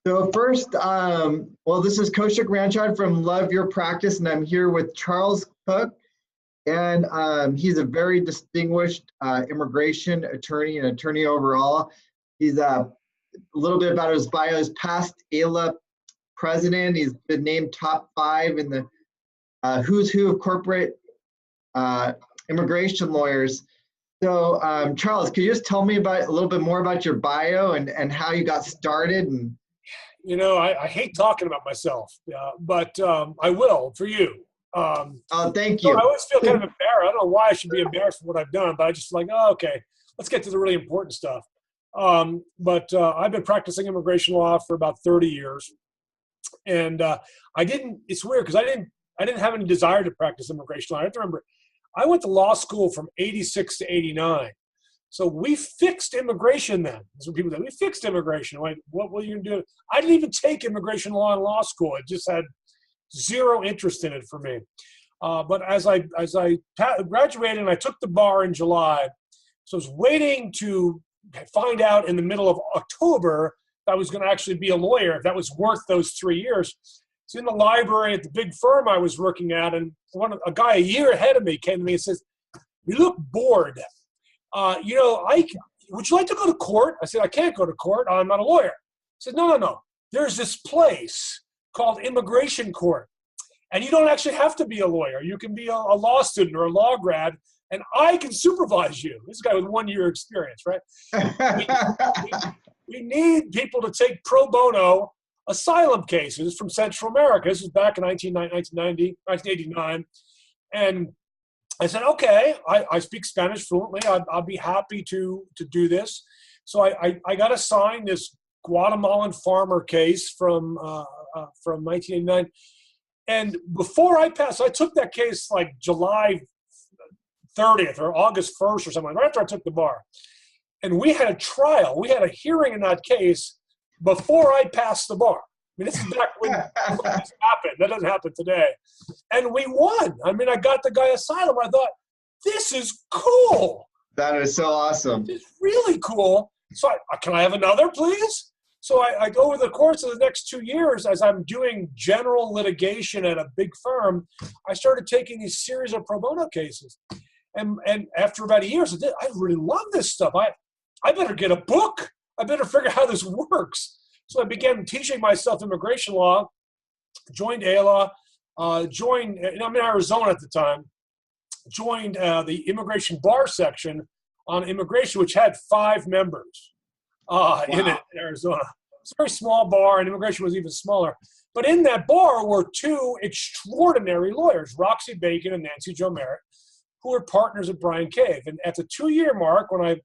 So first, well, this is Kaushik Ranchod from Love Your Practice, and I'm here with Charles Kuck, and he's a very distinguished immigration attorney and attorney overall. He's a little bit about his bio, his past AILA president. He's been named top 5 in the who's who of corporate immigration lawyers. So Charles, could you just tell me about a little bit more about your bio and how you got started? And you know, I hate talking about myself, but I will for you. Oh, thank you. So I always feel kind of embarrassed. I don't know why I should be embarrassed for what I've done, but I just like, oh, okay, let's get to the really important stuff. But I've been practicing immigration law for about 30 years. And it's weird because I didn't have any desire to practice immigration law. I have to remember, I went to law school from 86 to 89. So we fixed immigration then. That's what people said. We fixed immigration. Like, what were you going to do? I didn't even take immigration law in law school. It just had zero interest in it for me. But as I graduated and I took the bar in July, so I was waiting to find out in the middle of October if I was going to actually be a lawyer, if that was worth those 3 years. It's in the library at the big firm I was working at, and a guy a year ahead of me came to me and says, "You look bored. Would you like to go to court?" I said, "I can't go to court. I'm not a lawyer." He said, No. There's this place called immigration court, and you don't actually have to be a lawyer. You can be a law student or a law grad, and I can supervise you." This guy with 1 year experience, right? we need people to take pro bono asylum cases from Central America. This was back in 1989. And I said, okay, I speak Spanish fluently. I'll be happy to do this. So I got assigned this Guatemalan farmer case from 1989. And before I passed, I took that case like July 30th or August 1st or something, right after I took the bar. And we had a trial. We had a hearing in that case before I passed the bar. I mean, this is back when this happened. That doesn't happen today. And we won. I mean, I got the guy asylum. I thought, this is cool. That is so awesome. It's really cool. So can I have another, please? So I over the course of the next 2 years, as I'm doing general litigation at a big firm, I started taking these series of pro bono cases. And after about a year, I said, I really love this stuff. I better get a book. I better figure out how this works. So I began teaching myself immigration law, joined AILA, I'm in Arizona at the time, joined the immigration bar section on immigration, which had 5 members in it in Arizona. It's a very small bar, and immigration was even smaller. But in that bar were 2 extraordinary lawyers, Roxy Bacon and Nancy Jo Merritt, who were partners at Bryan Cave. And at the 2-year mark, when I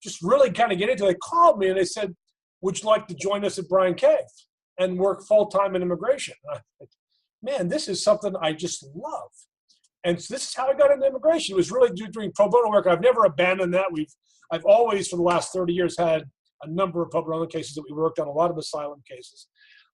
just really kind of get into it, they called me and they said, "Would you like to join us at Bryan Cave and work full-time in immigration?" And I thought, man, this is something I just love. And so this is how I got into immigration. It was really doing pro bono work. I've never abandoned that. I've always, for the last 30 years, had a number of pro bono cases that we worked on, a lot of asylum cases.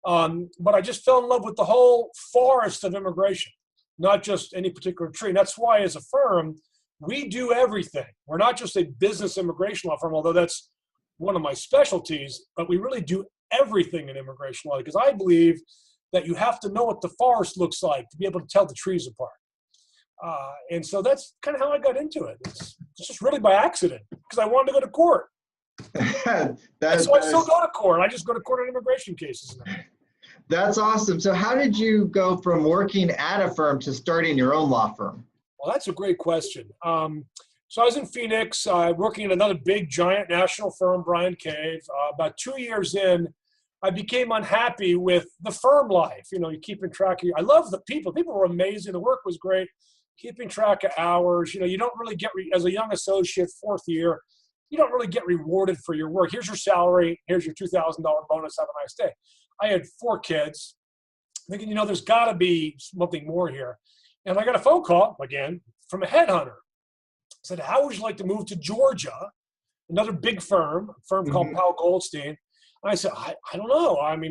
But I just fell in love with the whole forest of immigration, not just any particular tree. And that's why, as a firm, we do everything. We're not just a business immigration law firm, although that's one of my specialties, but we really do everything in immigration law, because I believe that you have to know what the forest looks like to be able to tell the trees apart. And so that's kind of how I got into it. It's just really by accident, because I wanted to go to court. So I still go to court. I just go to court on immigration cases now. That's awesome. So how did you go from working at a firm to starting your own law firm? Well, that's a great question. So I was in Phoenix, working at another big, giant national firm, Bryan Cave. About 2 years in, I became unhappy with the firm life. You know, you're keeping track of I love the people. People were amazing. The work was great. Keeping track of hours. You know, you don't really get, as a young associate, 4th year, you don't really get rewarded for your work. Here's your salary. Here's your $2,000 bonus. Have a nice day. I had 4 kids. Thinking, you know, there's got to be something more here. And I got a phone call, again, from a headhunter. Said, "How would you like to move to Georgia?" Another big firm, called Powell Goldstein. And I said, I don't know. I mean,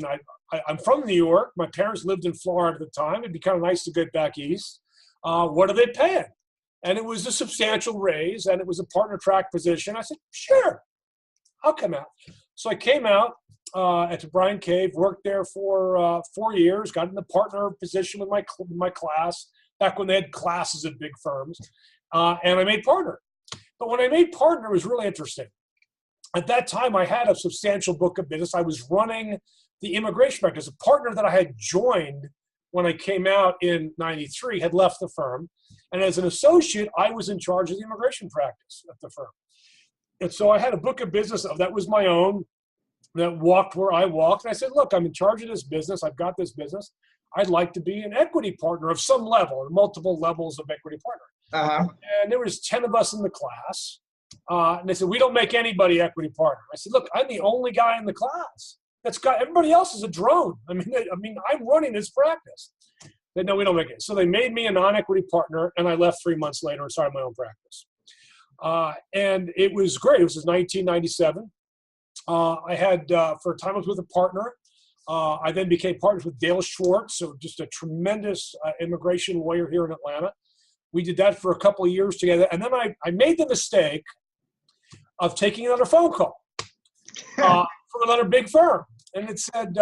I'm from New York. My parents lived in Florida at the time. It'd be kind of nice to get back east. What are they paying? And it was a substantial raise, and it was a partner track position. I said, sure, I'll come out. So I came out. at Brian Cave, worked there for 4 years, got in the partner position with my class, back when they had classes at big firms, and I made partner. But when I made partner, it was really interesting. At that time, I had a substantial book of business. I was running the immigration practice. A partner that I had joined when I came out in '93 had left the firm. And as an associate, I was in charge of the immigration practice at the firm. And so I had a book of business that was my own, that walked where I walked. And I said, look, I'm in charge of this business. I've got this business. I'd like to be an equity partner of some level, or multiple levels of equity partner. And there was 10 of us in the class. And they said, we don't make anybody equity partner. I said, look, I'm the only guy in the class that's got, everybody else is a drone. I mean, I'm running this practice. They said, no, we don't make it. So they made me a non-equity partner, and I left 3 months later and started my own practice. And it was great. It was 1997. I had, for a time I was with a partner. I then became partners with Dale Schwartz, so just a tremendous immigration lawyer here in Atlanta. We did that for a couple of years together. And then I made the mistake of taking another phone call from another big firm. And it said,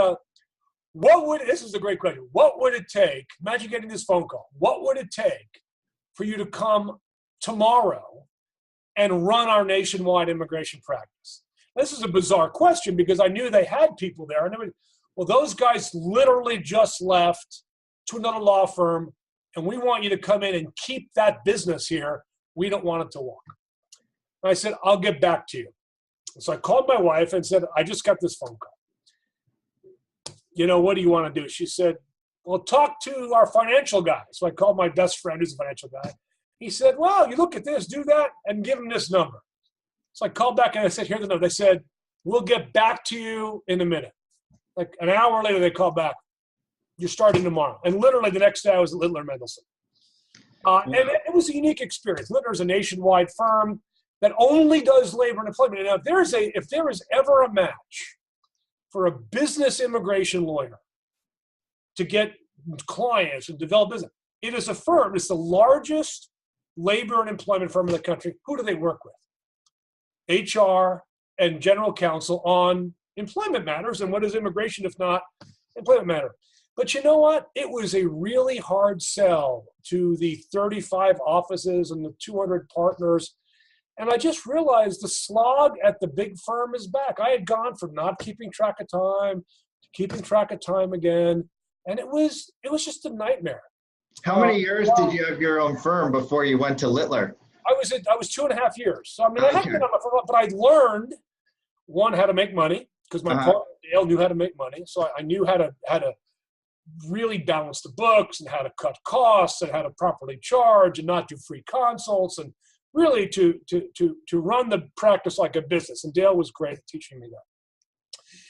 this is a great question. What would it take, imagine getting this phone call, what would it take for you to come tomorrow and run our nationwide immigration practice? This is a bizarre question because I knew they had people there. And well, those guys literally just left to another law firm, and we want you to come in and keep that business here. We don't want it to walk. And I said, I'll get back to you. So I called my wife and said, I just got this phone call. What do you want to do? She said, well, talk to our financial guy. So I called my best friend who's a financial guy. He said, well, you look at this, do that, and give him this number. So I called back and I said, here's the number. They said, we'll get back to you in a minute. Like an hour later, they called back. You're starting tomorrow. And literally the next day, I was at Littler Mendelsohn. And it was a unique experience. Littler is a nationwide firm that only does labor and employment. Now, if there is ever a match for a business immigration lawyer to get clients and develop business, it is a firm. It's the largest labor and employment firm in the country. Who do they work with? HR and general counsel on employment matters. And what is immigration if not employment matter? But you know what? It was a really hard sell to the 35 offices and the 200 partners. And I just realized the slog at the big firm is back. I had gone from not keeping track of time to keeping track of time again. And it was just a nightmare. How many years did you have your own firm before you went to Littler? I was 2.5 years. So, I had been on my firm, but I learned, one, how to make money, because my partner, Dale, knew how to make money. So I knew how to really balance the books and how to cut costs and how to properly charge and not do free consults and really to run the practice like a business. And Dale was great at teaching me that.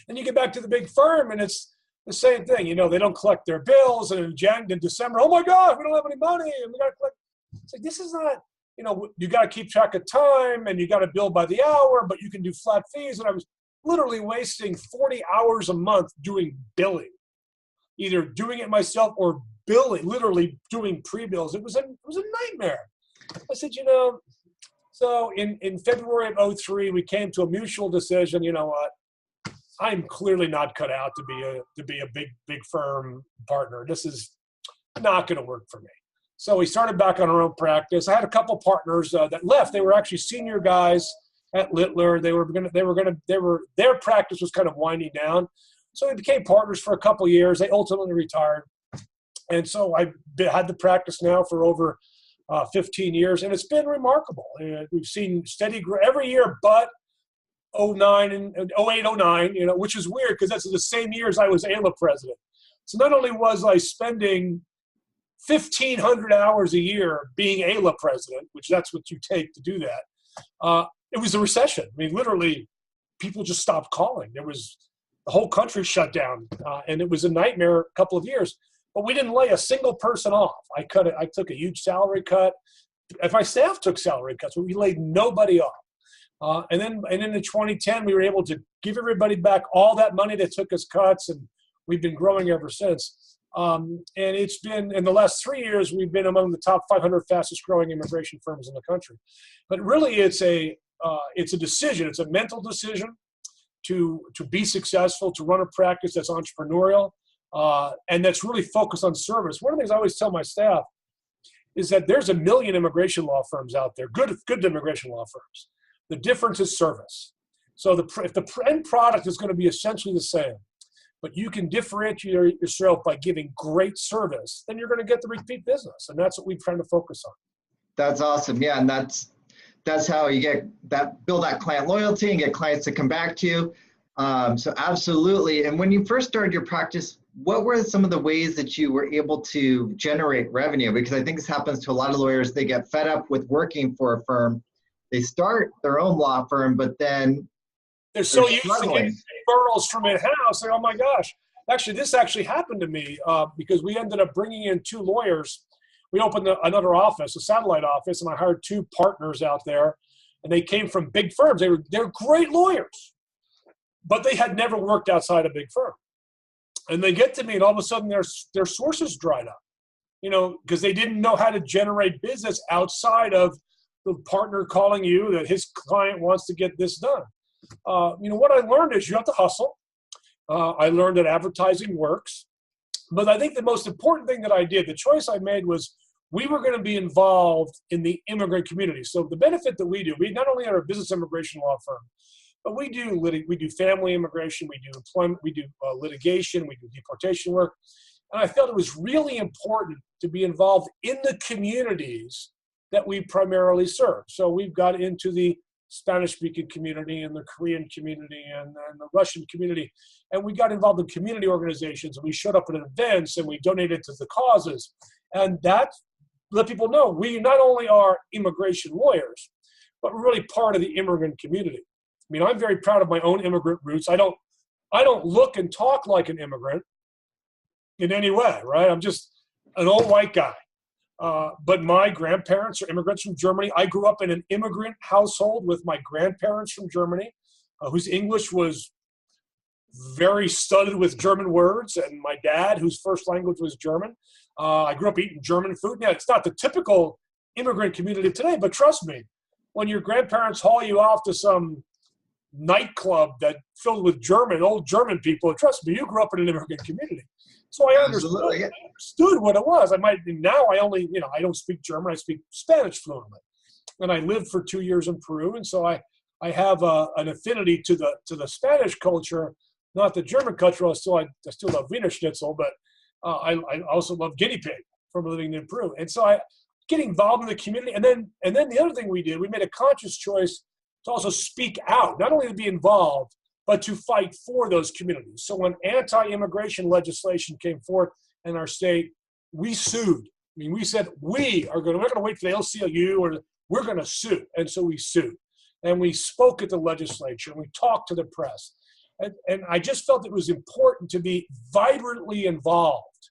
And you get back to the big firm and it's the same thing. They don't collect their bills. And in December, oh my God, we don't have any money. And we got to collect. It's like, this is not, you got to keep track of time and you got to bill by the hour, but you can do flat fees. And I was literally wasting 40 hours a month doing billing, either doing it myself or billing, literally doing pre-bills. It was a nightmare. I said, so in February of '03, we came to a mutual decision. You know what? I'm clearly not cut out to be a big firm partner. This is not going to work for me. So we started back on our own practice. I had a couple partners that left. They were actually senior guys at Littler. Their practice was kind of winding down. So we became partners for a couple of years. They ultimately retired. And so I had the practice now for over 15 years, and it's been remarkable. We've seen steady growth every year, but 09 and 08, 09, which is weird because that's the same year as I was AILA president. So not only was I spending 1,500 hours a year being AILA president, which that's what you take to do that, it was a recession. I mean, literally, people just stopped calling. The whole country shut down, and it was a nightmare a couple of years. But we didn't lay a single person off. I took a huge salary cut. My staff took salary cuts, but we laid nobody off. And then in 2010, we were able to give everybody back all that money that took us cuts, and we've been growing ever since. And it's been, in the last 3 years, we've been among the top 500 fastest growing immigration firms in the country. But really, it's a decision. It's a mental decision. to be successful, to run a practice that's entrepreneurial, and that's really focused on service. One of the things I always tell my staff is that there's a million immigration law firms out there, good immigration law firms. The difference is service. So if the end product is going to be essentially the same, but you can differentiate yourself by giving great service, then you're going to get the repeat business. And that's what we're trying to focus on. That's awesome. Yeah, and that's how you get that, build that client loyalty and get clients to come back to you. So absolutely. And when you first started your practice, what were some of the ways that you were able to generate revenue? Because I think this happens to a lot of lawyers. They get fed up with working for a firm. They start their own law firm, but then they're so used to getting referrals from in-house. Like, oh my gosh. Actually, this actually happened to me because we ended up bringing in 2 lawyers. We opened another office, a satellite office, and I hired 2 partners out there. And they came from big firms. They're great lawyers, but they had never worked outside a big firm. And they get to me, and all of a sudden their sources dried up, because they didn't know how to generate business outside of the partner calling you that his client wants to get this done. What I learned is you have to hustle. I learned that advertising works. But I think the most important thing that I did, the choice I made was we were going to be involved in the immigrant community. So the benefit that we not only are a business immigration law firm, but we do family immigration, we do employment, we do litigation, we do deportation work. And I felt it was really important to be involved in the communities that we primarily serve. So we've got into the Spanish-speaking community and the Korean community and the Russian community. And we got involved in community organizations, and we showed up at events, and we donated to the causes. And that let people know we not only are immigration lawyers, but we're really part of the immigrant community. I mean, I'm very proud of my own immigrant roots. I don't look and talk like an immigrant in any way, right? I'm just an old white guy. But my grandparents are immigrants from Germany. I grew up in an immigrant household with my grandparents from Germany, whose English was very studded with German words, and my dad, whose first language was German. I grew up eating German food. Now, it's not the typical immigrant community today, but trust me, when your grandparents haul you off to some nightclub that filled with old German people, trust me, you grew up in an immigrant community. So I understood what it was. Now I don't speak German, I speak Spanish fluently. And I lived for 2 years in Peru, and so I have an affinity to the Spanish culture, not the German culture. I still love Wiener Schnitzel, but I also love guinea pig from living in Peru. And so I get involved in the community. And then the other thing we did, we made a conscious choice to also speak out, not only to be involved, but to fight for those communities. So when anti-immigration legislation came forth in our state, we sued. I mean, we said, we're not going to wait for the ACLU, or we're going to sue. And so we sued. And we spoke at the legislature, and we talked to the press. And I just felt it was important to be vibrantly involved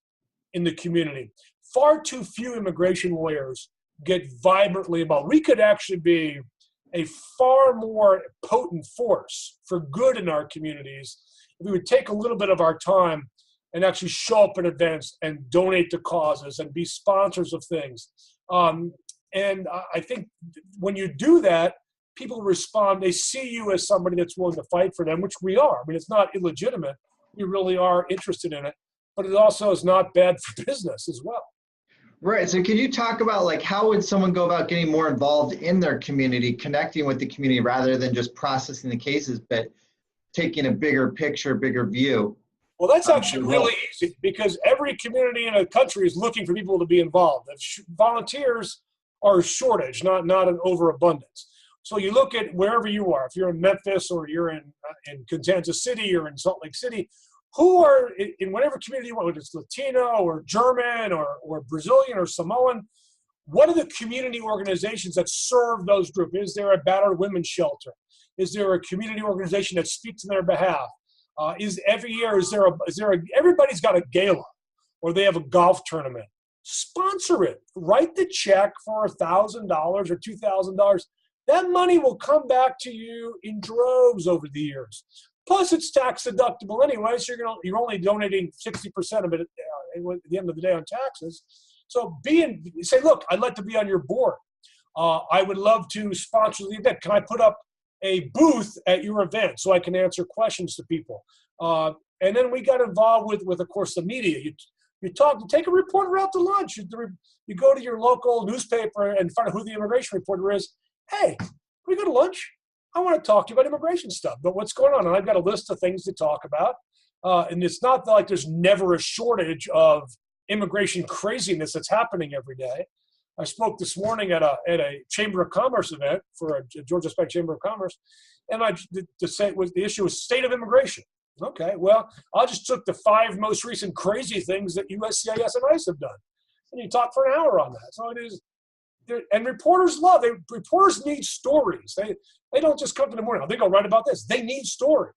in the community. Far too few immigration lawyers get vibrantly involved. We could actually be a far more potent force for good in our communities if we would take a little bit of our time and actually show up at events and donate to causes and be sponsors of things. And I think when you do that, people respond. They see you as somebody that's willing to fight for them, which we are. I mean, it's not illegitimate. We really are interested in it, but it also is not bad for business as well. Right. So can you talk about how would someone go about getting more involved in their community, connecting with the community rather than just processing the cases, but taking a bigger picture, bigger view? Well, that's actually really easy because every community in a country is looking for people to be involved. Volunteers are a shortage, not an overabundance. So you look at wherever you are, if you're in Memphis or you're in Kansas City or in Salt Lake City, who are in whatever community you want, whether it's Latino or German or Brazilian or Samoan, what are the community organizations that serve those groups? Is there a battered women's shelter? Is there a community organization that speaks on their behalf? Every year, everybody's got a gala or they have a golf tournament. Sponsor it. Write the check for $1,000 or $2,000. That money will come back to you in droves over the years. Plus, it's tax deductible anyway, so you're only donating 60% of it at the end of the day on taxes. So say, look, I'd like to be on your board. I would love to sponsor the event. Can I put up a booth at your event so I can answer questions to people. And then we got involved with of course, the media. You take a reporter out to lunch. You go to your local newspaper and find out who the immigration reporter is. Hey, can we go to lunch? I want to talk to you about immigration stuff, but what's going on? And I've got a list of things to talk about. And it's not like there's never a shortage of immigration craziness that's happening every day. I spoke this morning at a Chamber of Commerce event for a Georgia Spec Chamber of Commerce, and the issue was state of immigration. Okay, well, I just took the 5 most recent crazy things that USCIS and ICE have done, and you talk for an hour on that. So it is, and reporters reporters need stories. They don't just come to the morning. They go write about this. They need stories,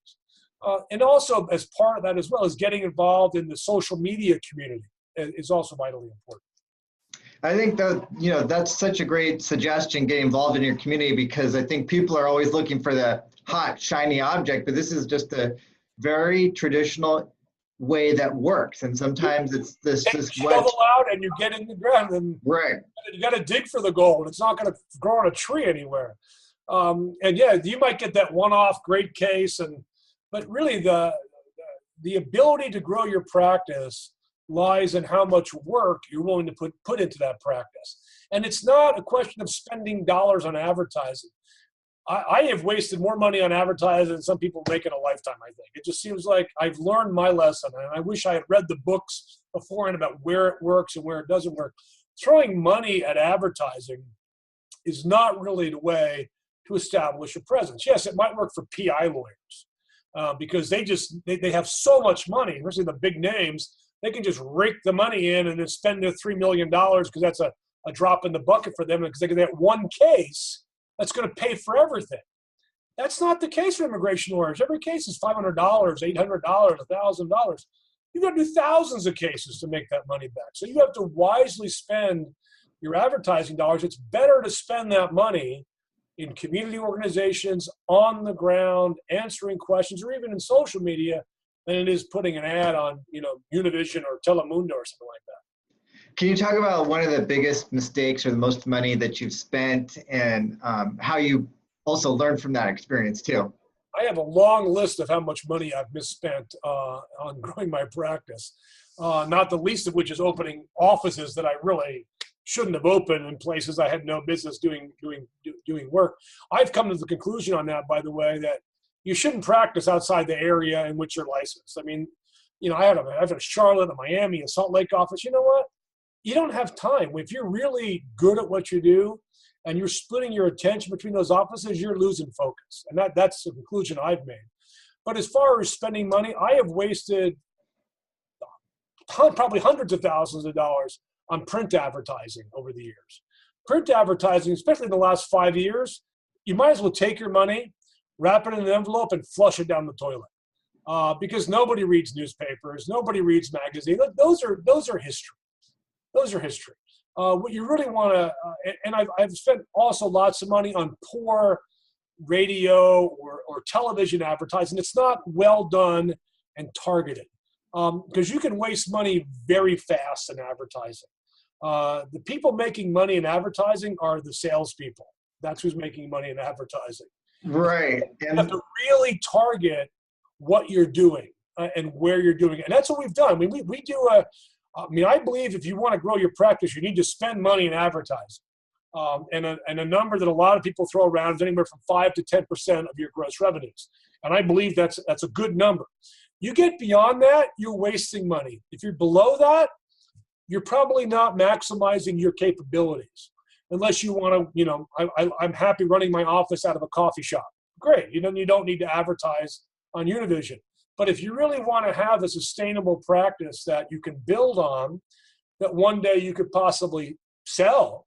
and also as part of that as well as getting involved in the social media community is also vitally important. I think that, that's such a great suggestion, getting involved in your community, because I think people are always looking for the hot, shiny object, but this is just a very traditional way that works. And sometimes it's this shovel out and you get in the ground, and right. You got to dig for the gold. It's not going to grow on a tree anywhere. And yeah, you might get that one-off great case, but really the ability to grow your practice lies in how much work you're willing to put into that practice. And it's not a question of spending dollars on advertising. I have wasted more money on advertising than some people make in a lifetime, I think. It just seems like I've learned my lesson, and I wish I had read the books beforehand about where it works and where it doesn't work. Throwing money at advertising is not really the way to establish a presence. Yes, it might work for PI lawyers because they have so much money, especially the big names. They can just rake the money in and then spend their $3 million because that's a drop in the bucket for them, because they get that one case that's going to pay for everything. That's not the case for immigration lawyers. Every case is $500, $800, $1,000. You've got to do thousands of cases to make that money back. So you have to wisely spend your advertising dollars. It's better to spend that money in community organizations, on the ground, answering questions, or even in social media, than it is putting an ad on, Univision or Telemundo or something like that. Can you talk about one of the biggest mistakes or the most money that you've spent, and how you also learned from that experience too? I have a long list of how much money I've misspent on growing my practice, not the least of which is opening offices that I really shouldn't have opened in places I had no business doing work. I've come to the conclusion on that, by the way, that you shouldn't practice outside the area in which you're licensed. I mean, I have a Charlotte, a Miami, a Salt Lake office. You know what? You don't have time. If you're really good at what you do and you're splitting your attention between those offices, you're losing focus. And that's the conclusion I've made. But as far as spending money, I have wasted probably hundreds of thousands of dollars on print advertising over the years. Print advertising, especially in the last 5 years, you might as well take your money, wrap it in an envelope, and flush it down the toilet. Because nobody reads newspapers, nobody reads magazines. Those are history. Those are history. What you really want to, and I've spent also lots of money on poor radio or television advertising. It's not well done and targeted, because you can waste money very fast in advertising. The people making money in advertising are the salespeople. That's who's making money in advertising. Right. You have to really target what you're doing and where you're doing it. And that's what we've done. I mean, we do I believe if you want to grow your practice, you need to spend money in advertising. And a number that a lot of people throw around is anywhere from 5 to 10% of your gross revenues. And I believe that's a good number. You get beyond that, you're wasting money. If you're below that, you're probably not maximizing your capabilities. Unless you want to, I'm happy running my office out of a coffee shop. Great. You don't need to advertise on Univision. But if you really want to have a sustainable practice that you can build on, that one day you could possibly sell,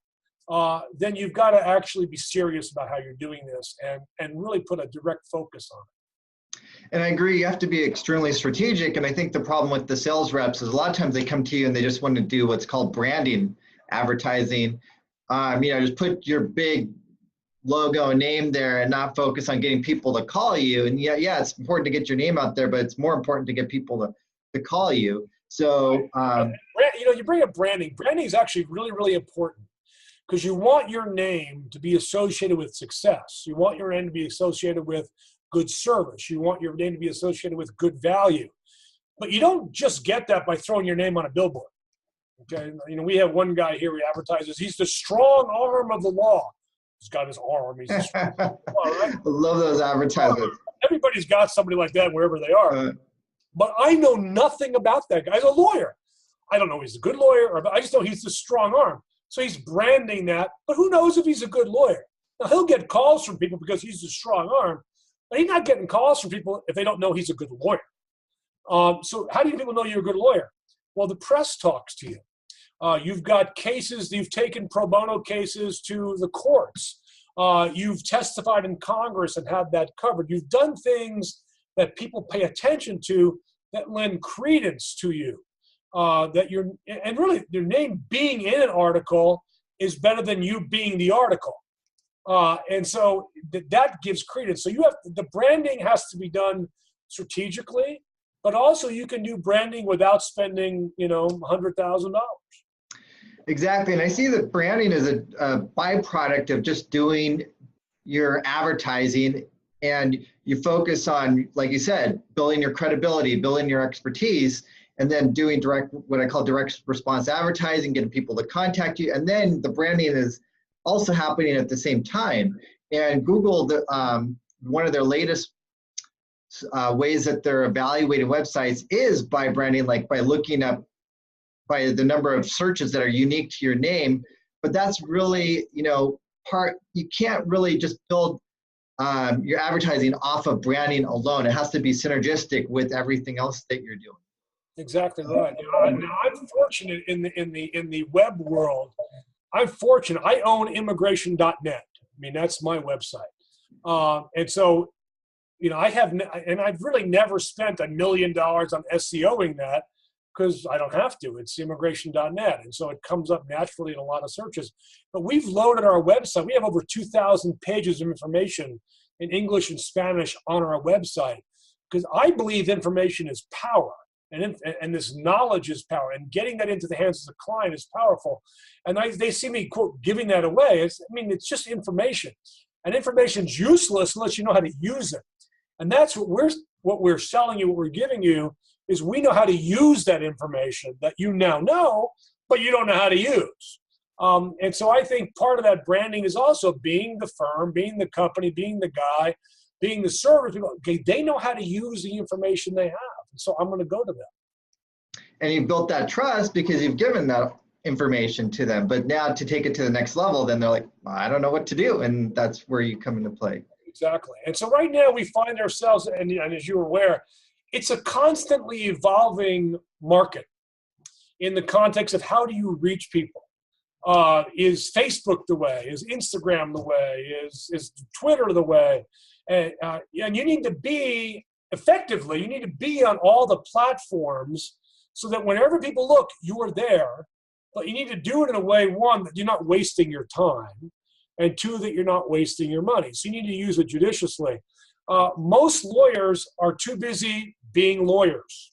then you've got to actually be serious about how you're doing this and really put a direct focus on it. And I agree, you have to be extremely strategic. And I think the problem with the sales reps is a lot of times they come to you and they just want to do what's called branding, advertising. Just put your big logo and name there and not focus on getting people to call you. And yeah, it's important to get your name out there, but it's more important to get people to call you. So, you bring up branding. Branding is actually really, really important, because you want your name to be associated with success. You want your name to be associated with good service. You want your name to be associated with good value. But you don't just get that by throwing your name on a billboard. Okay, we have one guy here who advertises, he's the strong arm of the law. He's got his arm. He's the strong arm, right? I love those advertisements. Everybody's got somebody like that wherever they are. But I know nothing about that guy. He's a lawyer. I don't know if he's a good lawyer, I just know he's the strong arm. So he's branding that, but who knows if he's a good lawyer? Now, he'll get calls from people because he's the strong arm, but he's not getting calls from people if they don't know he's a good lawyer. So how do people know you're a good lawyer? Well, the press talks to you. You've got cases, you've taken pro bono cases to the courts. You've testified in Congress and had that covered. You've done things that people pay attention to that lend credence to you. And really your name being in an article is better than you being the article. And so that gives credence. So the branding has to be done strategically, but also you can do branding without spending, $100,000. Exactly. And I see that branding is a byproduct of just doing your advertising, and you focus on, like you said, building your credibility, building your expertise, and then doing what I call direct response advertising, getting people to contact you. And then the branding is also happening at the same time. And Google, one of their latest ways that they're evaluating websites is by branding, like by looking up by the number of searches that are unique to your name. But that's really, you can't really just build your advertising off of branding alone. It has to be synergistic with everything else that you're doing. Exactly right. I'm fortunate in the web world. I'm fortunate. I own immigration.net. I mean, that's my website. And so, I've really never spent $1 million on SEOing that, because I don't have to. It's immigration.net. And so it comes up naturally in a lot of searches. But we've loaded our website. We have over 2,000 pages of information in English and Spanish on our website, because I believe information is power. And this knowledge is power. And getting that into the hands of the client is powerful. And they see me, quote, giving that away. It's just information. And information's useless unless you know how to use it. And that's what we're selling you, what we're giving you, is we know how to use that information that you now know, but you don't know how to use. And so I think part of that branding is also being the firm, being the company, being the guy, being the service. Okay, they know how to use the information they have. So I'm going to go to them. And you've built that trust because you've given that information to them. But now to take it to the next level, then they're like, I don't know what to do. And that's where you come into play. Exactly. And so right now we find ourselves, and as you're aware, it's a constantly evolving market in the context of how do you reach people? Is Facebook the way? Is Instagram the way? Is Twitter the way? And you need to be effectively, you need to be on all the platforms so that whenever people look, you are there. But you need to do it in a way, one, that you're not wasting your time, and two, that you're not wasting your money. So you need to use it judiciously. Most lawyers are too busy being lawyers,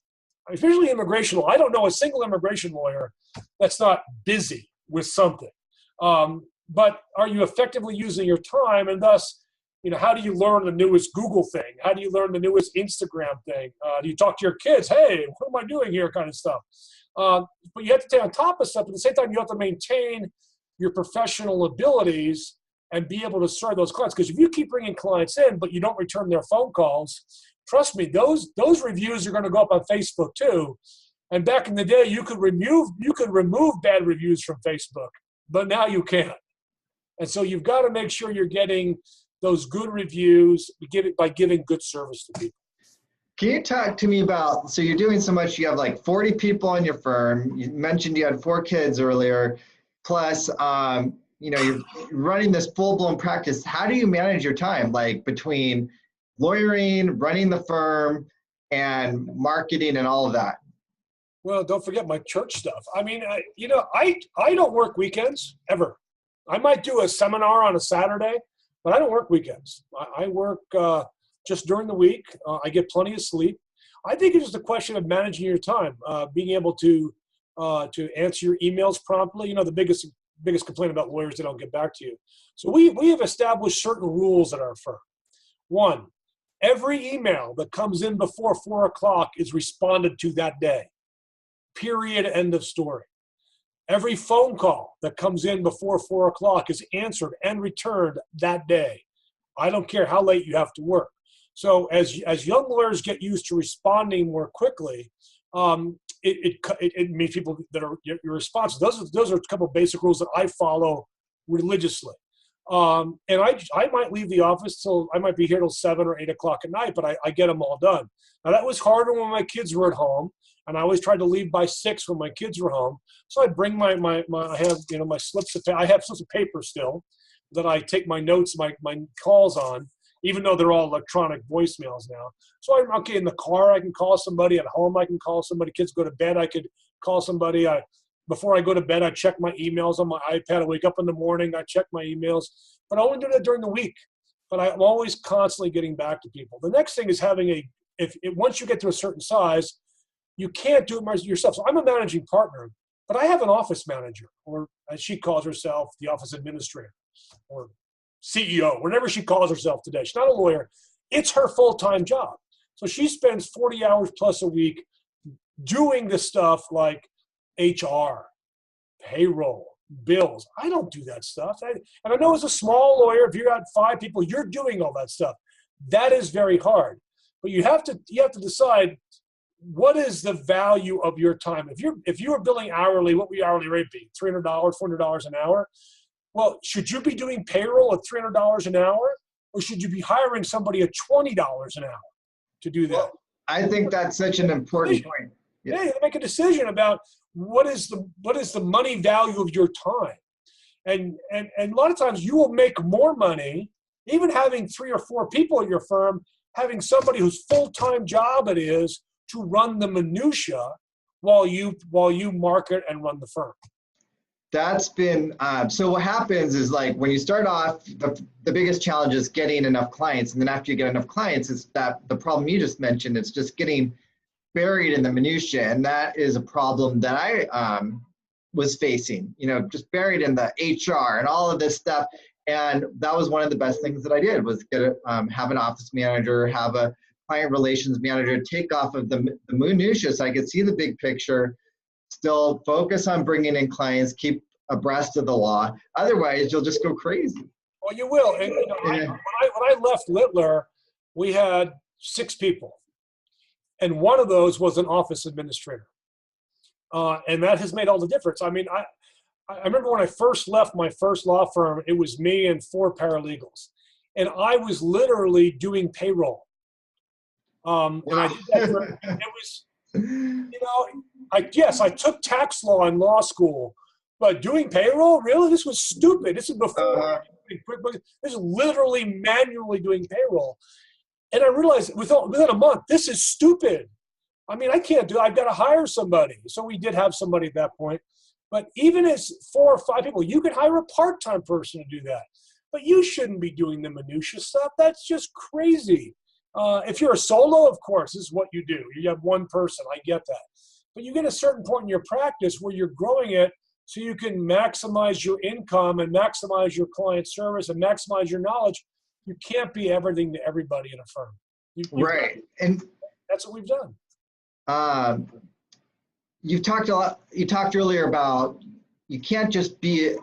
especially immigration law. I don't know a single immigration lawyer that's not busy with something. But are you effectively using your time? And thus, how do you learn the newest Google thing? How do you learn the newest Instagram thing? Do you talk to your kids? Hey, what am I doing here? Kind of stuff. But you have to stay on top of stuff. At the same time, you have to maintain your professional abilities and be able to serve those clients. Because if you keep bringing clients in, but you don't return their phone calls, trust me, those reviews are going to go up on Facebook too. And back in the day, you could remove bad reviews from Facebook, but now you can't. And so you've got to make sure you're getting those good reviews by giving good service to people. Can you talk to me about, so you're doing so much, you have like 40 people in your firm. You mentioned you had 4 kids earlier, plus, you're running this full-blown practice. How do you manage your time, like between lawyering, running the firm, and marketing and all of that? Well, don't forget my church stuff. I don't work weekends ever. I might do a seminar on a Saturday, but I don't work weekends. I work just during the week. I get plenty of sleep. I think it's just a question of managing your time, being able to answer your emails promptly. The biggest complaint about lawyers, they don't get back to you. So we have established certain rules at our firm. One, every email that comes in before 4 o'clock is responded to that day. Period, end of story. Every phone call that comes in before 4 o'clock is answered and returned that day. I don't care how late you have to work. So as young lawyers get used to responding more quickly, it means people that are your responses. Those are a couple of basic rules that I follow religiously. And I might leave the office till I might be here till 7 or 8 o'clock at night, but I get them all done. Now that was harder when my kids were at home, and I always tried to leave by 6 when my kids were home. So I'd bring I have my slips of I have slips of paper still that I take my notes, my calls on, even though they're all electronic voicemails now. So I'm okay in the car. I can call somebody at home. I can call somebody. Kids go to bed. I could call somebody. Before I go to bed, I check my emails on my iPad. I wake up in the morning. I check my emails. But I only do that during the week. But I'm always constantly getting back to people. The next thing is having once you get to a certain size, you can't do it yourself. So I'm a managing partner, but I have an office manager, or as she calls herself, the office administrator, or CEO, whatever she calls herself today. She's not a lawyer. It's her full-time job. So she spends 40 hours plus a week doing the stuff like HR, payroll, bills. I don't do that stuff. And I know as a small lawyer, if you're at 5 people, you're doing all that stuff. That is very hard. But you have to decide, what is the value of your time? If you were billing hourly, what would your hourly rate be? $300, $400 an hour? Well, should you be doing payroll at $300 an hour, or should you be hiring somebody at $20 an hour to do that? Well, I think that's such an important point. Yeah, you make a decision about what is the money value of your time, and a lot of times you will make more money even having 3 or 4 people at your firm, having somebody whose full-time job it is to run the minutia while you market and run the firm. That's been, so what happens is, like, when you start off, the biggest challenge is getting enough clients. And then after you get enough clients, it's that the problem you just mentioned, it's just getting buried in the minutia. And that is a problem that I was facing, just buried in the HR and all of this stuff. And that was one of the best things that I did, was have an office manager, have a client relations manager, take off of the minutia so I could see the big picture, still focus on bringing in clients, keep abreast of the law. Otherwise, you'll just go crazy. Well, you will. And when I left Littler, we had 6 people. And one of those was an office administrator. And that has made all the difference. I mean, I remember when I first left my first law firm, it was me and 4 paralegals. And I was literally doing payroll. And I did that it was, I took tax law in law school, but doing payroll, really? This was stupid. This is before, this is literally manually doing payroll. And I realized within a month, this is stupid. I mean, I can't do it. I've got to hire somebody. So we did have somebody at that point. But even as 4 or 5 people, you could hire a part-time person to do that. But you shouldn't be doing the minutia stuff. That's just crazy. If you're a solo, of course, this is what you do. You have one person. I get that. But you get a certain point in your practice where you're growing it so you can maximize your income and maximize your client service and maximize your knowledge. You can't be everything to everybody in a firm. Right. And that's what we've done. You talked earlier about you can't just be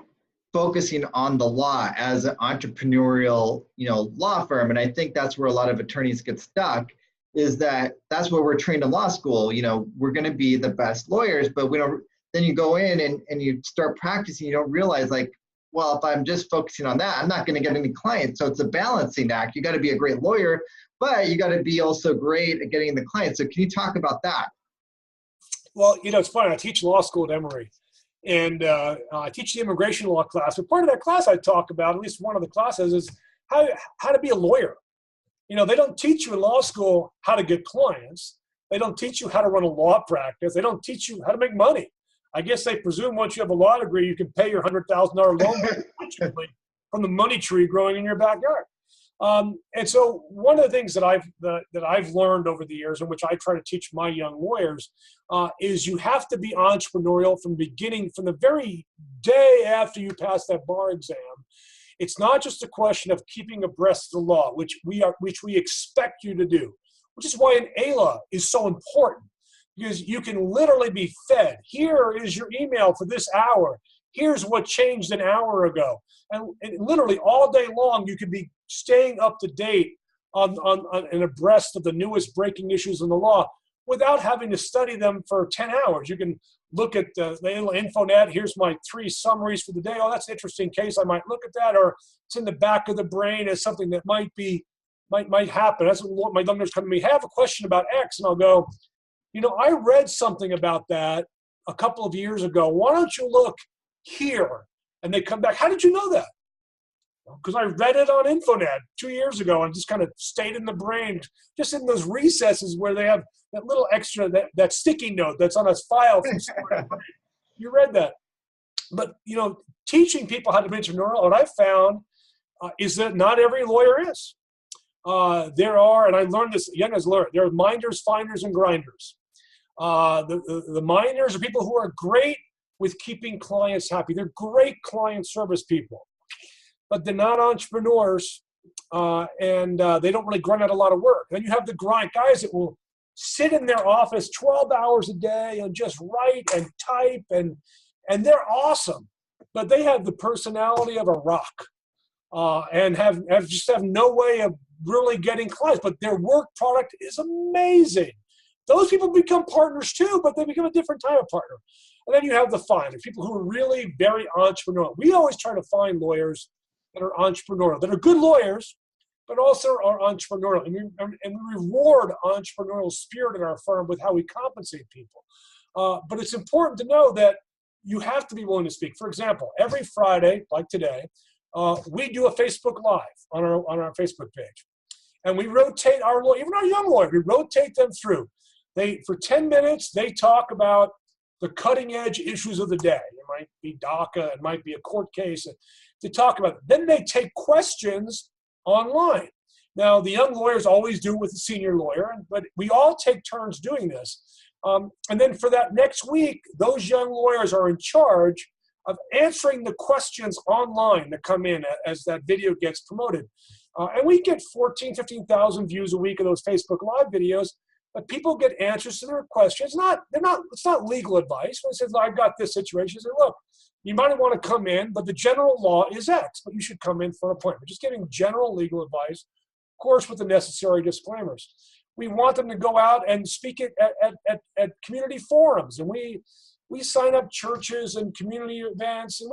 focusing on the law as an entrepreneurial, law firm. And I think that's where a lot of attorneys get stuck, is that's where we're trained in law school. We're going to be the best lawyers, but we don't, then you go in and you start practicing, you don't realize, like, well, if I'm just focusing on that, I'm not going to get any clients. So it's a balancing act. You got to be a great lawyer, but you got to be also great at getting the clients. So can you talk about that? Well, it's funny. I teach law school at Emory, and I teach the immigration law class. But part of that class I talk about, at least one of the classes, is how to be a lawyer. They don't teach you in law school how to get clients. They don't teach you how to run a law practice. They don't teach you how to make money. I guess they presume once you have a law degree, you can pay your $100,000 loan from the money tree growing in your backyard. And so one of the things that I've learned over the years, and which I try to teach my young lawyers, is you have to be entrepreneurial from the beginning, from the very day after you pass that bar exam. It's not just a question of keeping abreast of the law, which we expect you to do, which is why an AILA is so important, because you can literally be fed. Here is your email for this hour. Here's what changed an hour ago. And literally all day long, you can be staying up to date on and abreast of the newest breaking issues in the law without having to study them for 10 hours. You can look at the InfoNet. Here's my 3 summaries for the day. Oh, that's an interesting case. I might look at that, or it's in the back of the brain as something that might happen. That's what my lawyers come to me. I have a question about X, and I'll go, I read something about that a couple of years ago. Why don't you look here? And they come back. How did you know that? Because I read it on InfoNet 2 years ago and just kind of stayed in the brain, just in those recesses where they have that little extra, that sticky note that's on a file from somewhere. You read that. But, teaching people how to be entrepreneurial, what I've found is that not every lawyer is. There are, and I learned this young as a lawyer, there are minders, finders, and grinders. The minders are people who are great with keeping clients happy. They're great client service people, but they're not entrepreneurs, and they don't really grind out a lot of work. Then you have the grind guys that will sit in their office 12 hours a day and just write and type, and they're awesome, but they have the personality of a rock, and have no way of really getting clients, but their work product is amazing. Those people become partners too, but they become a different type of partner. And then you have the finders, people who are really very entrepreneurial. We always try to find lawyers that are entrepreneurial, that are good lawyers, but also are entrepreneurial. And we reward entrepreneurial spirit in our firm with how we compensate people. But it's important to know that you have to be willing to speak. For example, every Friday, like today, we do a Facebook Live on our Facebook page. And we rotate our lawyers, even our young lawyers, we rotate them through. For 10 minutes, they talk about the cutting edge issues of the day. It might be DACA, it might be a court case to talk about it. Then they take questions online. Now, the young lawyers always do it with the senior lawyer, but we all take turns doing this. And then for that next week, those young lawyers are in charge of answering the questions online that come in as that video gets promoted. And we get 14, 15,000 views a week of those Facebook Live videos. But people get answers to their questions. It's not legal advice. When it says, I've got this situation, say, look, you might want to come in, but the general law is X, but you should come in for an appointment. Just giving general legal advice, of course, with the necessary disclaimers. We want them to go out and speak at community forums. And we sign up churches and community events. And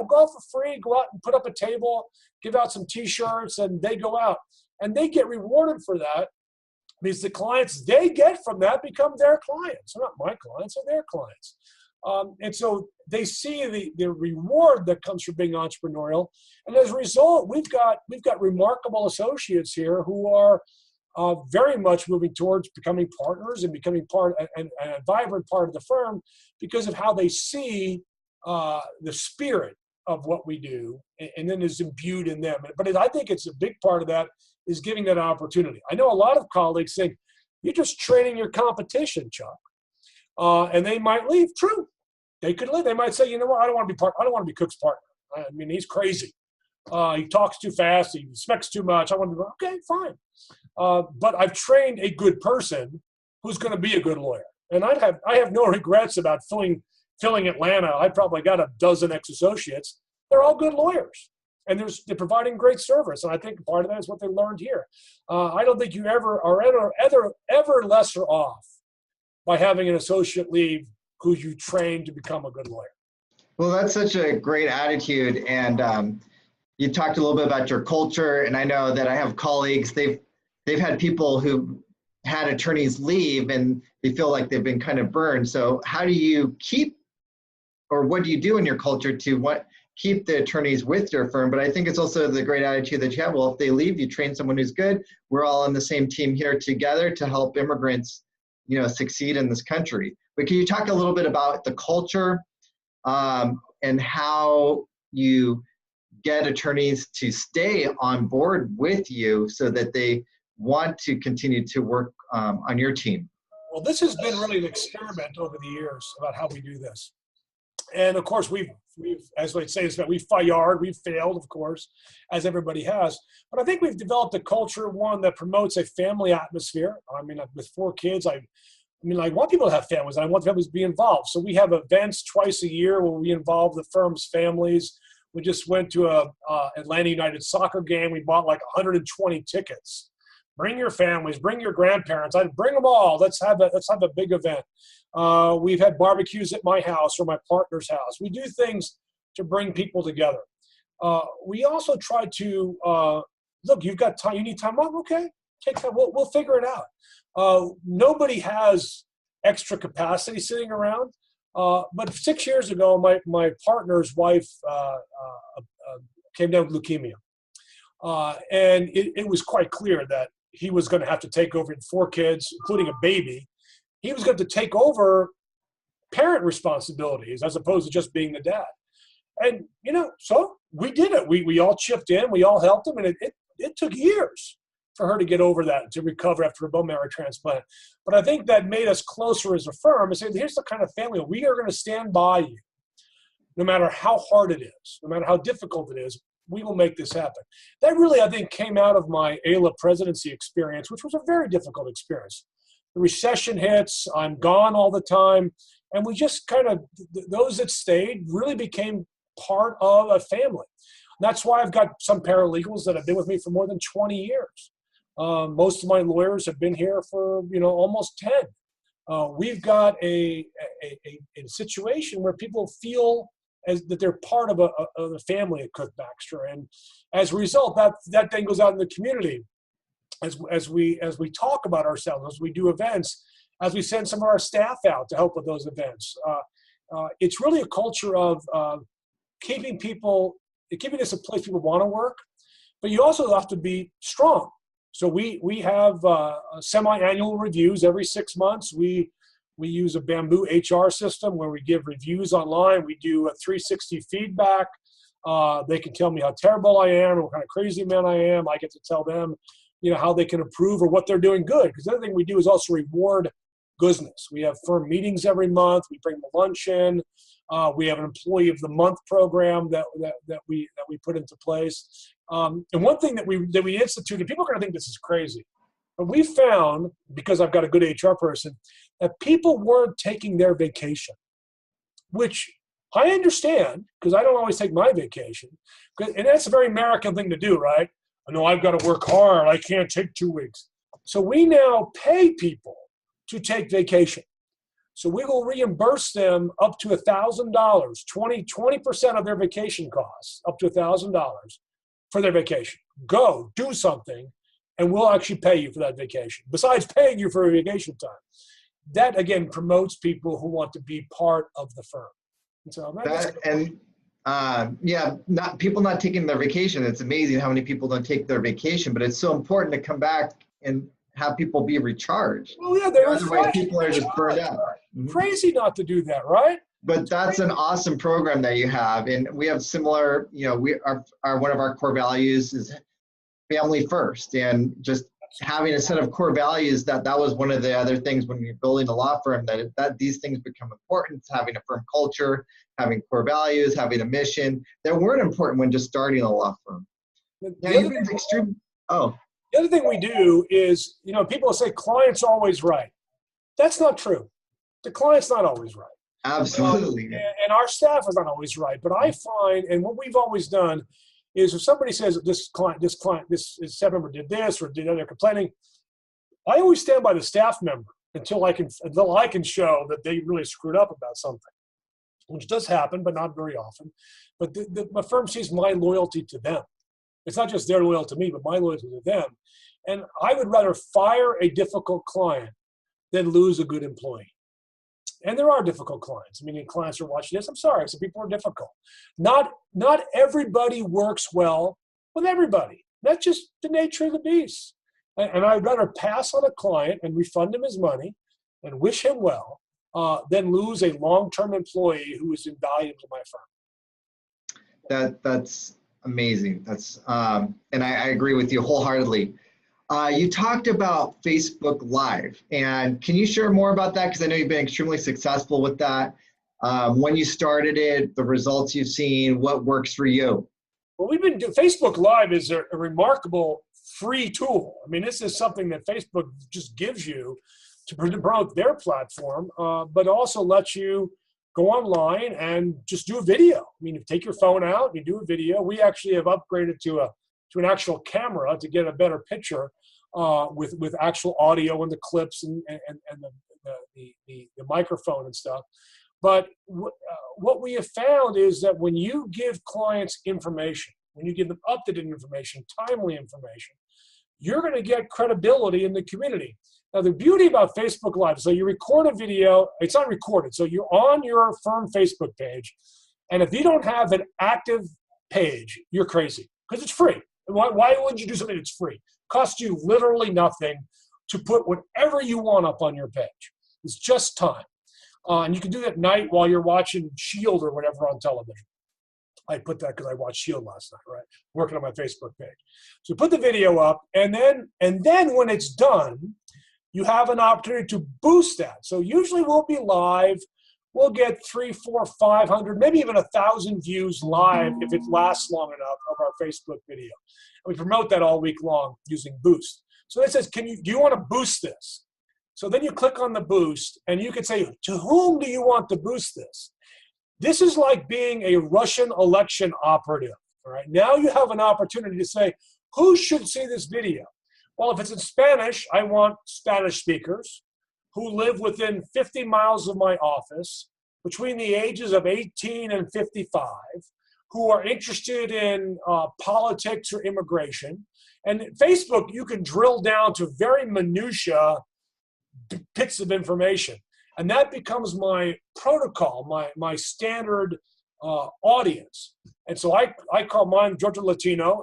go out for free, go out and put up a table, give out some T-shirts, and they go out. And they get rewarded for that. Because the clients they get from that become their clients. They're not my clients, they're their clients. And so they see the reward that comes from being entrepreneurial. And as a result, we've got remarkable associates here who are very much moving towards becoming partners and becoming a vibrant part of the firm because of how they see the spirit of what we do and then is imbued in them. But I think it's a big part of that is giving that opportunity. I know a lot of colleagues think, you're just training your competition, Chuck. And they might leave. True. They could leave. They might say, you know what, I don't want to be Kuck's partner. I mean, he's crazy. He talks too fast. He expects too much. I want to go, okay, fine. But I've trained a good person who's going to be a good lawyer. And I have no regrets about filling Atlanta. I probably got a dozen ex-associates. They're all good lawyers. And they're providing great service. And I think part of that is what they learned here. I don't think you ever are ever lesser off by having an associate leave who you train to become a good lawyer. Well, that's such a great attitude. And you talked a little bit about your culture. And I know that I have colleagues, they've had people who had attorneys leave and they feel like they've been kind of burned. So how do you keep, or what do you do in your culture to keep the attorneys with your firm? But I think it's also the great attitude that you have. Well, if they leave, you train someone who's good. We're all on the same team here together to help immigrants, succeed in this country. But can you talk a little bit about the culture and how you get attorneys to stay on board with you so that they want to continue to work on your team? Well, this has been really an experiment over the years about how we do this. And of course, we've as I say, is that we've fired, we've failed, of course, as everybody has. But I think we've developed a culture, one that promotes a family atmosphere. I mean, with 4 kids, I want people to have families. I want families to be involved. So we have events twice a year where we involve the firm's families. We just went to a Atlanta United soccer game. We bought like 120 tickets. Bring your families, bring your grandparents. I'd bring them all. Let's have a big event. We've had barbecues at my house or my partner's house. We do things to bring people together. We also try to look. You've got time. You need time off. Okay, take time. We'll figure it out. Nobody has extra capacity sitting around. But 6 years ago, my partner's wife came down with leukemia, and it was quite clear that he was going to have to take over 4 kids, including a baby. He was going to take over parent responsibilities as opposed to just being the dad. And, so we did it. We all chipped in. We all helped him. And it took years for her to get over that, to recover after a bone marrow transplant. But I think that made us closer as a firm and say, here's the kind of family. We are going to stand by you no matter how hard it is, no matter how difficult it is. We will make this happen. That really, I think, came out of my AILA presidency experience, which was a very difficult experience. The recession hits, I'm gone all the time, and we just kind of, those that stayed really became part of a family. And that's why I've got some paralegals that have been with me for more than 20 years. Most of my lawyers have been here for, almost 10. We've got a situation where people feel that they're part of a family at Kuck Baxter, and as a result, that then goes out in the community. As we talk about ourselves, as we do events, as we send some of our staff out to help with those events, it's really a culture of keeping this a place people want to work, but you also have to be strong. So we have semi-annual reviews every 6 months. We use a bamboo HR system where we give reviews online. We do a 360 feedback. They can tell me how terrible I am or what kind of crazy man I am. I get to tell them, how they can improve or what they're doing good. Because the other thing we do is also reward goodness. We have firm meetings every month. We bring the lunch in. We have an employee of the month program that we put into place. And one thing that we instituted, people are going to think this is crazy, but we found, because I've got a good HR person, that people weren't taking their vacation, which I understand because I don't always take my vacation. And that's a very American thing to do, right? I know I've got to work hard. I can't take 2 weeks. So we now pay people to take vacation. So we will reimburse them up to $1,000, 20% of their vacation costs, up to $1,000 for their vacation. Go, do something, and we'll actually pay you for that vacation, besides paying you for your vacation time. That, again, promotes people who want to be part of the firm. And so people not taking their vacation. It's amazing how many people don't take their vacation, but it's so important to come back and have people be recharged. Oh, yeah, they're otherwise people are just burned out. Crazy not to do that, right? But that's an awesome program that you have, and we have similar. We are one of our core values is family first, and just having a set of core values. That was one of the other things when you're building a law firm that these things become important. Having a firm culture, having core values, having a mission that weren't important when just starting a law firm. The other thing we do is, people say client's always right. That's not true. The client's not always right. Absolutely. And our staff is not always right. But I find, and what we've always done is if somebody says this staff member did this or did they're complaining, I always stand by the staff member until I can show that they really screwed up about something, which does happen, but not very often. But the firm sees my loyalty to them. It's not just their loyalty to me, but my loyalty to them. And I would rather fire a difficult client than lose a good employee. And there are difficult clients. Clients are watching this. I'm sorry, some people are difficult. Not everybody works well with everybody. That's just the nature of the beast. And I'd rather pass on a client and refund him his money and wish him well than lose a long-term employee who is invaluable to my firm. That's amazing. That's and I agree with you wholeheartedly. You talked about Facebook Live, and can you share more about that? Because I know you've been extremely successful with that. When you started it, the results you've seen, what works for you? Well, Facebook Live is a remarkable free tool. I mean, this is something that Facebook just gives you to promote their platform, but also lets you go online and just do a video. I mean, you take your phone out and you do a video. We actually have upgraded to an actual camera to get a better picture with actual audio and the clips and the microphone and stuff. But what we have found is that when you give clients information, when you give them up-to-date information, timely information, you're going to get credibility in the community. Now, the beauty about Facebook Live, so you record a video, it's not recorded, so you're on your firm Facebook page, and if you don't have an active page, you're crazy, because it's free. Why wouldn't you do something that's free? It costs you literally nothing to put whatever you want up on your page. It's just time. And you can do that at night while you're watching S.H.I.E.L.D. or whatever on television. I put that because I watched S.H.I.E.L.D. last night, right? Working on my Facebook page. So put the video up, and then when it's done, you have an opportunity to boost that. So usually we'll be live. We'll get 300, 400, 500, maybe even 1,000 views live if it lasts long enough of our Facebook video. And we promote that all week long using Boost. So it says, do you want to boost this? So then you click on the boost, and you can say, to whom do you want to boost this? This is like being a Russian election operative. All right. Now you have an opportunity to say, who should see this video? Well, if it's in Spanish, I want Spanish speakers who live within 50 miles of my office, between the ages of 18 and 55, who are interested in politics or immigration. And Facebook, you can drill down to very minutiae bits of information. And that becomes my protocol, my standard audience. And so I call mine Georgia Latino,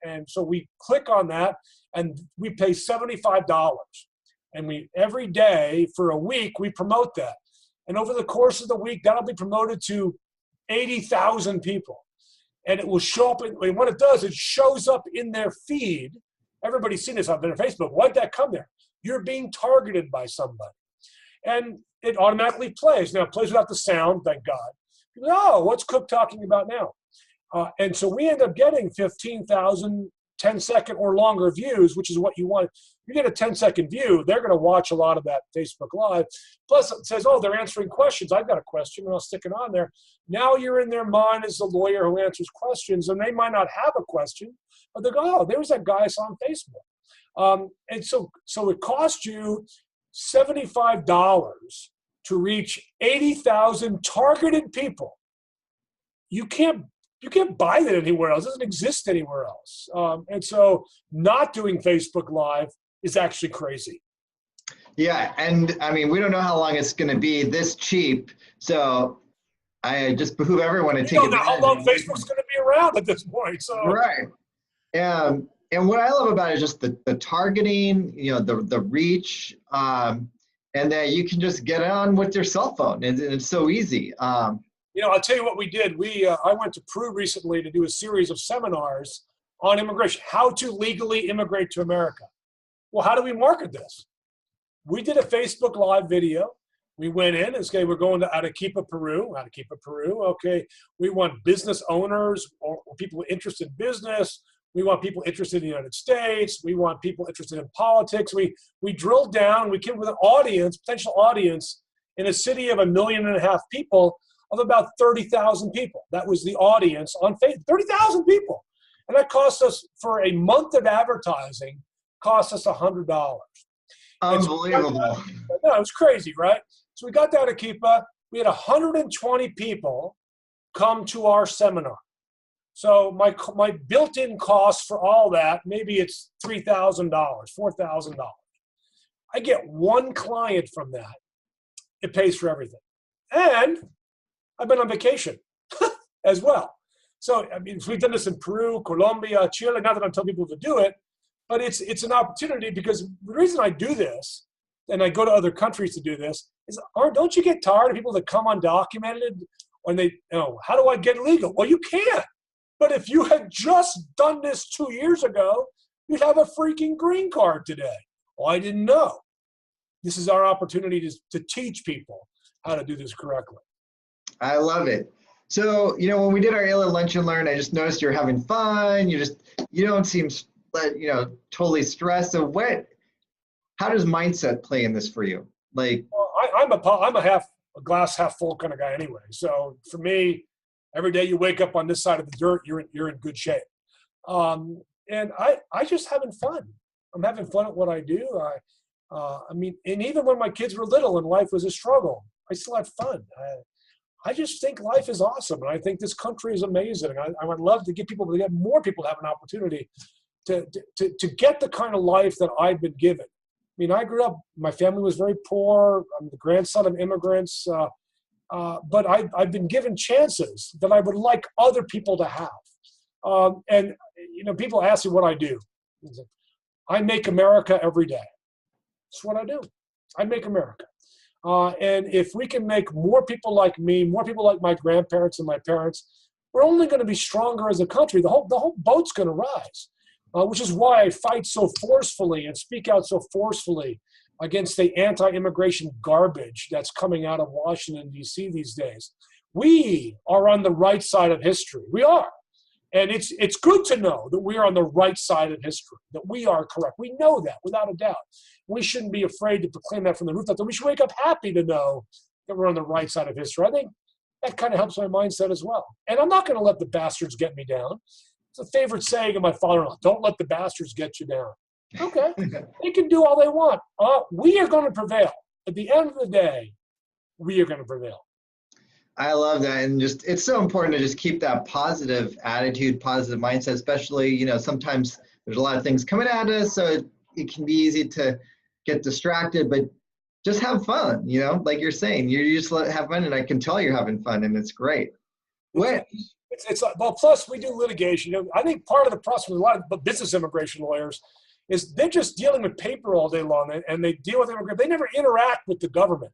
and so we click on that, and we pay $75. And every day for a week, we promote that. And over the course of the week, that'll be promoted to 80,000 people. And it will show up, and what it does, it shows up in their feed. Everybody's seen this on their Facebook. Why'd that come there? You're being targeted by somebody. And it automatically plays. Now, it plays without the sound, thank God. No, what's Kuck talking about now? And so we end up getting 15,000 10-second or longer views, which is what you want. You get a 10-second view, they're going to watch a lot of that Facebook Live. Plus, it says, oh, they're answering questions. I've got a question, and I'll stick it on there. Now you're in their mind as the lawyer who answers questions, and they might not have a question, but they go, oh, there's that guy I saw on Facebook. And so it cost you $75 to reach 80,000 targeted people. You can't buy that anywhere else. It doesn't exist anywhere else. And so not doing Facebook Live is actually crazy. Yeah, and I mean, we don't know how long it's going to be this cheap. So I just behoove everyone to take it. You don't know how long Facebook's going to be around at this point. So right. And what I love about it is just the targeting, the reach, and that you can just get on with your cell phone. And it's so easy. I'll tell you what we did. I went to Peru recently to do a series of seminars on immigration, how to legally immigrate to America. Well, how do we market this? We did a Facebook Live video. We went in and said, we're going to Arequipa, Peru. Okay, we want business owners or people interested in business. We want people interested in the United States. We want people interested in politics. We drilled down. We came up with an potential audience in a city of 1.5 million people of about 30,000 people. That was the audience on Facebook, 30,000 people. And that cost us, for a month of advertising, cost us $100. Unbelievable. No, it was crazy, right? So we got to Arequipa. We had 120 people come to our seminar. So my built-in cost for all that, maybe it's $3,000, $4,000. I get one client from that. It pays for everything. And I've been on vacation as well. So, I mean, we've done this in Peru, Colombia, Chile, not that I'm telling people to do it, but it's an opportunity, because the reason I do this, and I go to other countries to do this, is don't you get tired of people that come undocumented when how do I get legal? Well, you can't. But if you had just done this 2 years ago, you'd have a freaking green card today. Well, I didn't know. This is our opportunity to teach people how to do this correctly. I love it. So, when we did our AILA Lunch and Learn, I just noticed you're having fun. You don't seem, totally stressed. So how does mindset play in this for you? Like, well, I'm a glass half full kind of guy anyway. So for me, every day you wake up on this side of the dirt, you're in good shape. And I just having fun. I'm having fun at what I do. And even when my kids were little and life was a struggle, I still had fun. I just think life is awesome, and I think this country is amazing. I would love to get more people to have an opportunity to get the kind of life that I've been given. I grew up, my family was very poor. I'm the grandson of immigrants, but I've been given chances that I would like other people to have. And people ask me what I do. I make America every day. That's what I do. I make America. And if we can make more people like me, more people like my grandparents and my parents, we're only going to be stronger as a country. The whole boat's going to rise, which is why I fight so forcefully and speak out so forcefully against the anti-immigration garbage that's coming out of Washington, D.C. these days. We are on the right side of history. We are. And it's good to know that we are on the right side of history, that we are correct. We know that without a doubt. We shouldn't be afraid to proclaim that from the rooftop. We should wake up happy to know that we're on the right side of history. I think that kind of helps my mindset as well. And I'm not going to let the bastards get me down. It's a favorite saying of my father-in-law, don't let the bastards get you down. Okay, they can do all they want. We are going to prevail. At the end of the day, we are going to prevail. I love that. And it's so important to just keep that positive attitude, positive mindset, especially, sometimes there's a lot of things coming at us. So it can be easy to get distracted, but just have fun, like you're saying, you just have fun, and I can tell you're having fun, and it's great. Well, plus we do litigation. I think part of the process with a lot of business immigration lawyers is they're just dealing with paper all day long, and they deal with immigrants. They never interact with the government.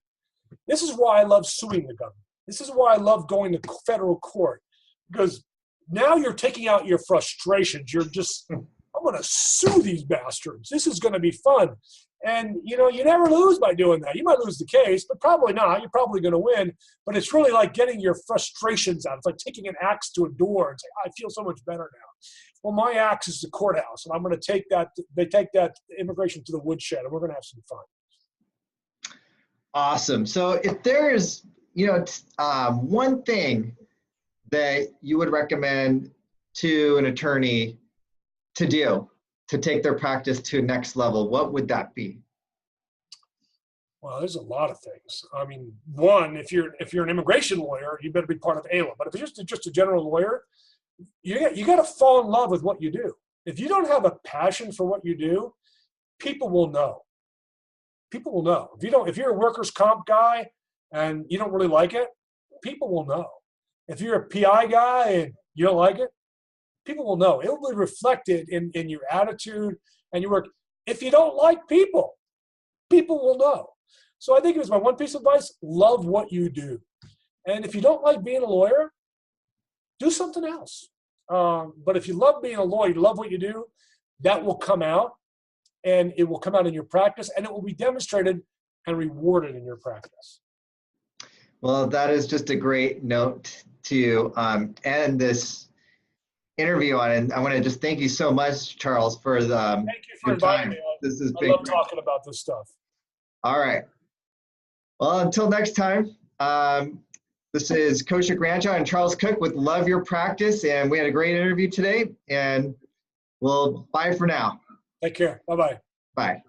This is why I love suing the government. This is why I love going to federal court, because now you're taking out your frustrations. You're just, I'm going to sue these bastards. This is going to be fun. And, you never lose by doing that. You might lose the case, but probably not. You're probably going to win. But it's really like getting your frustrations out. It's like taking an axe to a door and saying, I feel so much better now. Well, my axe is the courthouse, and I'm going to take that. They take that immigration to the woodshed, and we're going to have some fun. Awesome. So if there's, one thing that you would recommend to an attorney to do to take their practice to a next level, what would that be? Well, there's a lot of things. One, if you're an immigration lawyer, you better be part of AILA. But if you're just a general lawyer, you got to fall in love with what you do. If you don't have a passion for what you do, people will know. People will know. If you're a workers' comp guy and you don't really like it, people will know. If you're a PI guy and you don't like it, people will know. It will be reflected in your attitude and your work. If you don't like people, people will know. So I think it was my one piece of advice: love what you do. And if you don't like being a lawyer, do something else. But if you love being a lawyer, you love what you do, that will come out, and it will come out in your practice, and it will be demonstrated and rewarded in your practice. Well, that is just a great note to end this interview on. And I want to just thank you so much, Charles, for the thank you for inviting me. I love talking about this stuff. All right. Well, until next time, this is Kaushik Ranchod and Charles Kuck with Love Your Practice, and we had a great interview today, and we'll bye for now. Take care. Bye-bye. Bye.